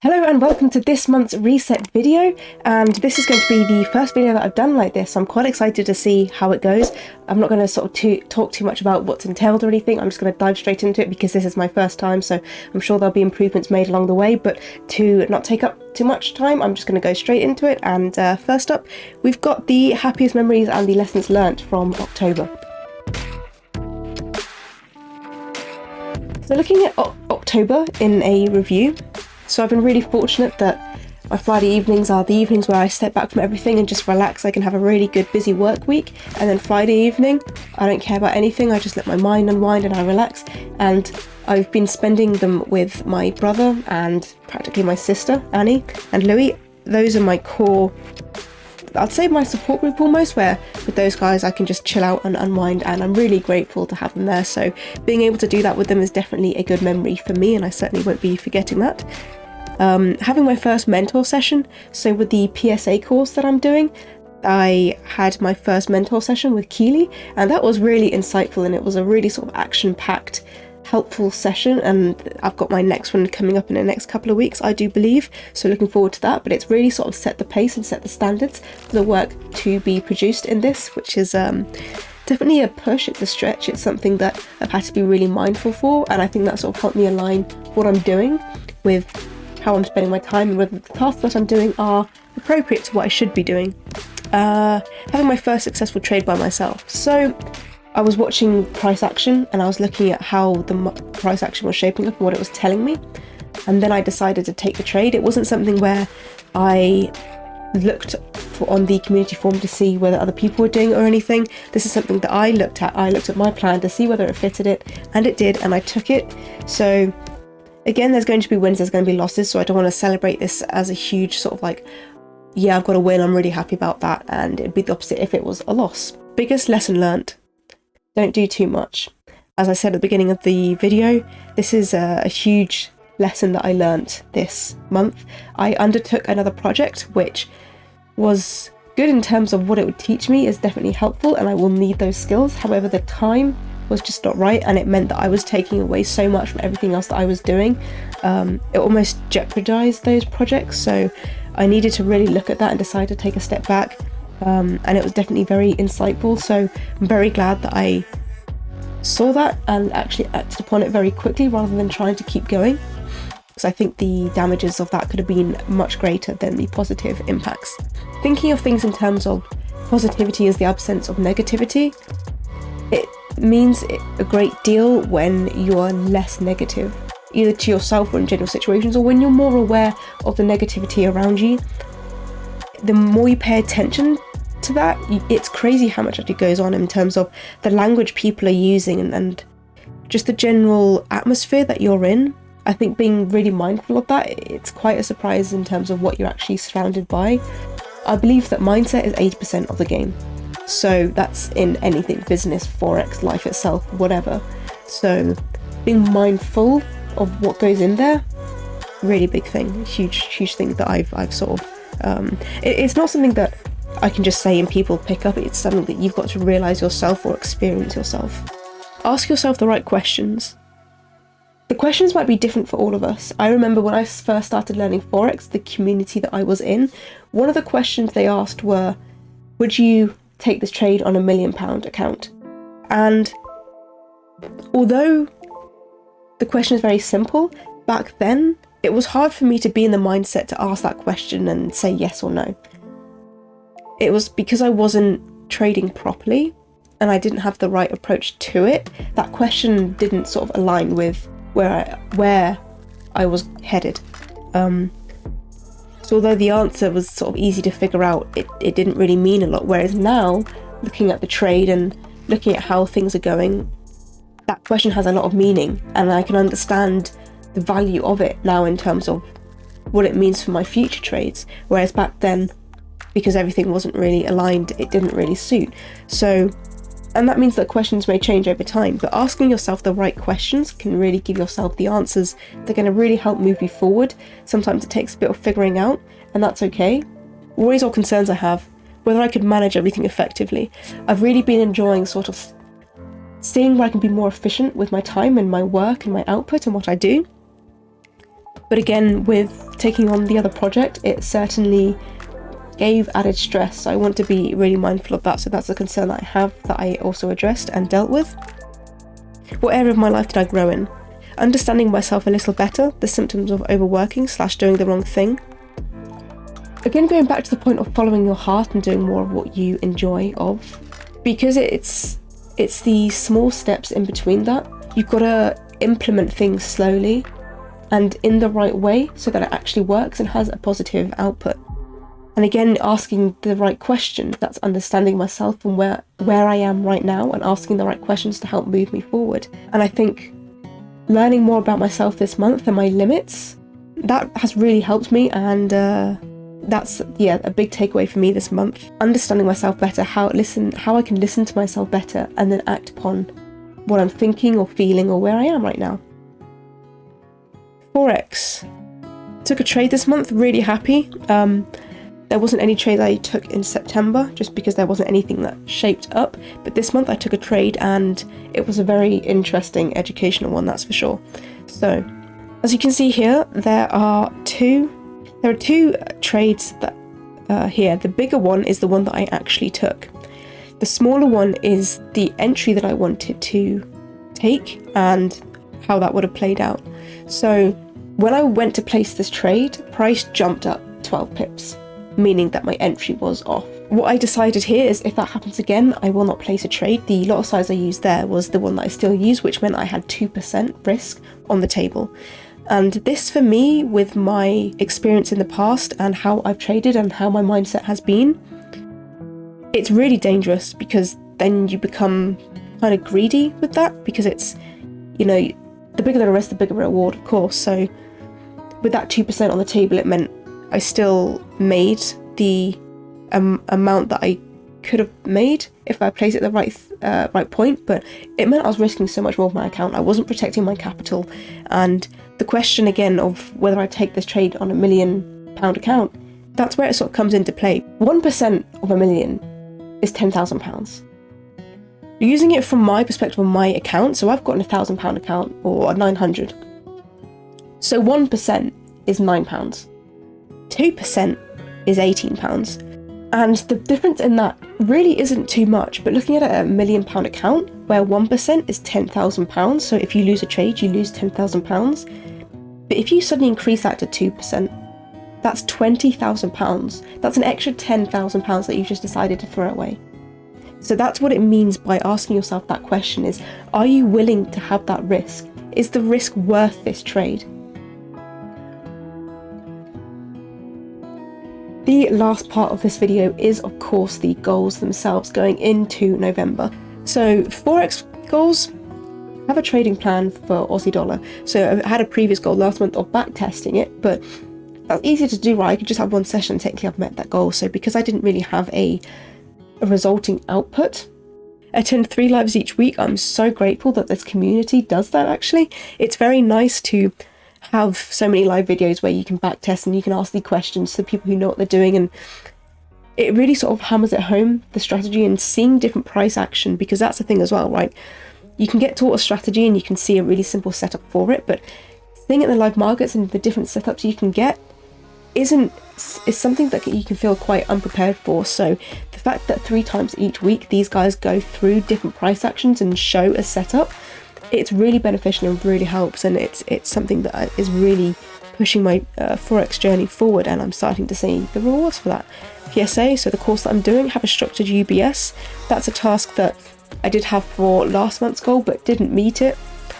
Hello and welcome to this month's reset video, and this is going to be the first video that I've done like this, so I'm quite excited to see how it goes. I'm not going to talk too much about what's entailed or anything. I'm just going to dive straight into it because this is my first time, so I'm sure there'll be improvements made along the way, but to not take up too much time, I'm just going to go straight into it. And first up, we've got the happiest memories and the lessons learnt from October. So looking at October in a review, so I've been really fortunate that my Friday evenings are the evenings where I step back from everything and just relax. I can have a really good busy work week, and then Friday evening I don't care about anything. I just let my mind unwind and I relax, and I've been spending them with my brother and practically my sister Annie and Louis. Those are my core, I'd say my support group almost, where with those guys I can just chill out and unwind, and I'm really grateful to have them there. So being able to do that with them is definitely a good memory for me, and I certainly won't be forgetting that. Having my first mentor session, so with the PSA course that I'm doing, I had my first mentor session with Keely, and that was really insightful, and it was a really sort of action-packed, helpful session, and I've got my next one coming up in the next couple of weeks, I do believe, so looking forward to that. But it's really sort of set the pace and set the standards for the work to be produced in this, which is definitely a push, it's a stretch, it's something that I've had to be really mindful for, and I think that sort of helped me align what I'm doing with how I'm spending my time and whether the tasks that I'm doing are appropriate to what I should be doing. Having my first successful trade by myself. So I was watching price action and I was looking at how the price action was shaping up and what it was telling me, and then I decided to take the trade. It wasn't something where I looked on the community forum to see whether other people were doing it or anything. This is something that I looked at. I looked at my plan to see whether it fitted it, and it did, and I took it. So again, there's going to be wins, there's going to be losses, so I don't want to celebrate this as a huge sort of like, yeah, I've got a win, I'm really happy about that, and it'd be the opposite if it was a loss. Biggest lesson learnt: don't do too much. As I said at the beginning of the video, this is a huge lesson that I learnt this month. I undertook another project which was good in terms of what it would teach me, is definitely helpful, and I will need those skills. However, the time was just not right, and it meant that I was taking away so much from everything else that I was doing. It almost jeopardized those projects, so I needed to really look at that and decide to take a step back, and it was definitely very insightful. So I'm very glad that I saw that and actually acted upon it very quickly rather than trying to keep going, because I think the damages of that could have been much greater than the positive impacts. Thinking of things in terms of positivity as the absence of negativity, it means a great deal when you're less negative, either to yourself or in general situations, or when you're more aware of the negativity around you. The more you pay attention to that, it's crazy how much actually goes on in terms of the language people are using and just the general atmosphere that you're in. I think being really mindful of that, it's quite a surprise in terms of what you're actually surrounded by. I believe that mindset is 80% of the game. So that's in anything, business, forex, life itself, whatever. So being mindful of what goes in there, really big thing, huge thing that I've sort of, it's not something that I can just say and people pick up. It's something that you've got to realise yourself or experience yourself. Ask yourself the right questions. The questions might be different for all of us. I remember when I first started learning forex, the community that I was in, one of the questions they asked were, would you take this trade on £1 million account? And although the question is very simple, back then it was hard for me to be in the mindset to ask that question and say yes or no. It was because I wasn't trading properly and I didn't have the right approach to it. That question didn't sort of align with where I was headed. So although the answer was sort of easy to figure out, it didn't really mean a lot. Whereas now, looking at the trade and looking at how things are going, that question has a lot of meaning, and I can understand the value of it now in terms of what it means for my future trades. Whereas back then, because everything wasn't really aligned, it didn't really suit. So, and that means that questions may change over time, but asking yourself the right questions can really give yourself the answers that are going to really help move you forward. Sometimes it takes a bit of figuring out, and that's okay. Worries or concerns I have, whether I could manage everything effectively. I've really been enjoying sort of seeing where I can be more efficient with my time and my work and my output and what I do. But again, with taking on the other project, it certainly gave added stress. So I want to be really mindful of that. So that's a concern that I have that I also addressed and dealt with. What area of my life did I grow in? Understanding myself a little better, the symptoms of overworking / doing the wrong thing. Again, going back to the point of following your heart and doing more of what you enjoy of, because it's the small steps in between that. You've got to implement things slowly and in the right way so that it actually works and has a positive output. And again, asking the right question, that's understanding myself and where I am right now and asking the right questions to help move me forward. And I think learning more about myself this month and my limits, that has really helped me, and that's a big takeaway for me this month. Understanding myself better, how I can listen to myself better and then act upon what I'm thinking or feeling or where I am right now. Forex. Took a trade this month, really happy. There wasn't any trade I took in September just because there wasn't anything that shaped up, but this month I took a trade and it was a very interesting educational one, that's for sure. So as you can see here, there are two trades that here. The bigger one is the one that I actually took. The smaller one is the entry that I wanted to take and how that would have played out. So when I went to place this trade, price jumped up 12 pips, meaning that my entry was off. What I decided here is if that happens again, I will not place a trade. The lot size I used there was the one that I still use, which meant I had 2% risk on the table. And this, for me, with my experience in the past and how I've traded and how my mindset has been, it's really dangerous, because then you become kind of greedy with that, because it's, the bigger the risk, the bigger reward, of course. So with that 2% on the table, it meant I still made the amount that I could have made if I placed it at the right point, but it meant I was risking so much more of my account. I wasn't protecting my capital, and the question again of whether I take this trade on £1 million account, that's where it sort of comes into play. 1% of £1 million is £10,000. Using it from my perspective on my account, so I've got a £1,000 account or a 900. So 1% is £9. 2% is £18. And the difference in that really isn't too much, but looking at it at £1 million account, where 1% is £10,000, so if you lose a trade, you lose £10,000. But if you suddenly increase that to 2%, that's £20,000. That's an extra £10,000 that you've just decided to throw away. So that's what it means by asking yourself that question is, are you willing to have that risk? Is the risk worth this trade? The last part of this video is, of course, the goals themselves going into November. So Forex goals, I have a trading plan for Aussie dollar. So I had a previous goal last month of back testing it, but that's easy to do, right? I could just have one session and technically I've met that goal. So because I didn't really have a resulting output, I attend 3 lives each week. I'm so grateful that this community does that, actually. It's very nice to have so many live videos where you can back test and you can ask the questions to the people who know what they're doing, and it really sort of hammers it home, the strategy, and seeing different price action, because that's the thing as well, right? You can get taught a strategy and you can see a really simple setup for it, but seeing it in the live markets and the different setups you can get is something that you can feel quite unprepared for. So the fact that 3 times each week these guys go through different price actions and show a setup, it's really beneficial and really helps, and it's something that is really pushing my Forex journey forward, and I'm starting to see the rewards for that. PSA, so the course that I'm doing, have a structured UBS. That's a task that I did have for last month's goal but didn't meet it,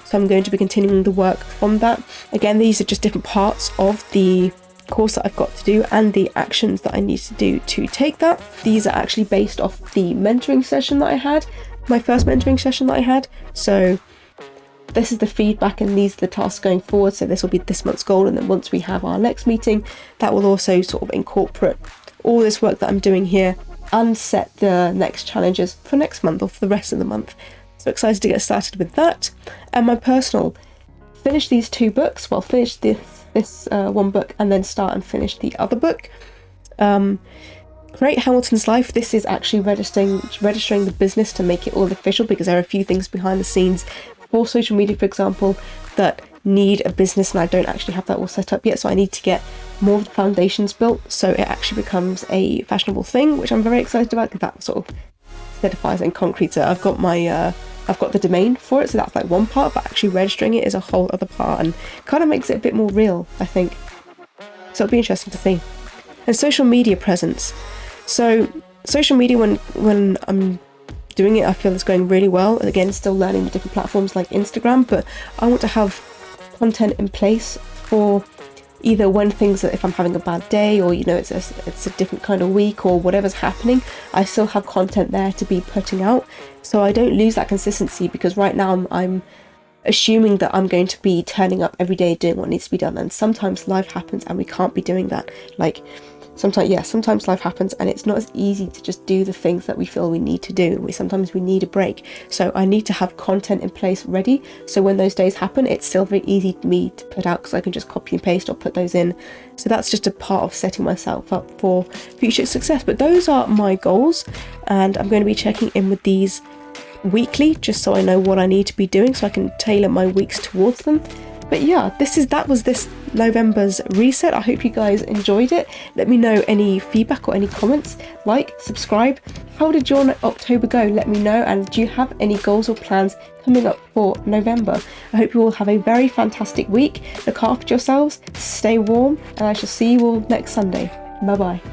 so I'm going to be continuing the work from that. Again, these are just different parts of the course that I've got to do and the actions that I need to do to take that. These are actually based off the mentoring session that I had, my first mentoring session that I had. So this is the feedback and these are the tasks going forward. So this will be this month's goal, and then once we have our next meeting, that will also sort of incorporate all this work that I'm doing here and set the next challenges for next month or for the rest of the month. So excited to get started with that. And my personal, finish these 2 books, well, finish this one book and then start and finish the other book. Create Hamilton's Life. This is actually registering the business to make it all official, because there are a few things behind the scenes for social media, for example, that need a business and I don't actually have that all set up yet, so I need to get more of the foundations built so it actually becomes a fashionable thing, which I'm very excited about because that sort of solidifies and concretes it. I've got the domain for it, so that's like one part, but actually registering it is a whole other part and kind of makes it a bit more real, I think. So it'll be interesting to see. And social media presence. So social media, when I'm doing it, I feel it's going really well. Again, still learning the different platforms like Instagram, but I want to have content in place for either when things, if I'm having a bad day, or it's a different kind of week, or whatever's happening, I still have content there to be putting out, so I don't lose that consistency. Because right now I'm assuming that I'm going to be turning up every day doing what needs to be done, and sometimes life happens and we can't be doing that. Like sometimes life happens and it's not as easy to just do the things that we feel we need to do. Sometimes we need a break, so I need to have content in place ready, so when those days happen, it's still very easy for me to put out because I can just copy and paste or put those in. So that's just a part of setting myself up for future success. But those are my goals, and I'm going to be checking in with these weekly just so I know what I need to be doing, so I can tailor my weeks towards them. But yeah, that was this November's reset. I hope you guys enjoyed it. Let me know any feedback or any comments. Like, subscribe. How did your October go? Let me know. And do you have any goals or plans coming up for November? I hope you all have a very fantastic week. Look after yourselves, stay warm, and I shall see you all next Sunday. Bye bye.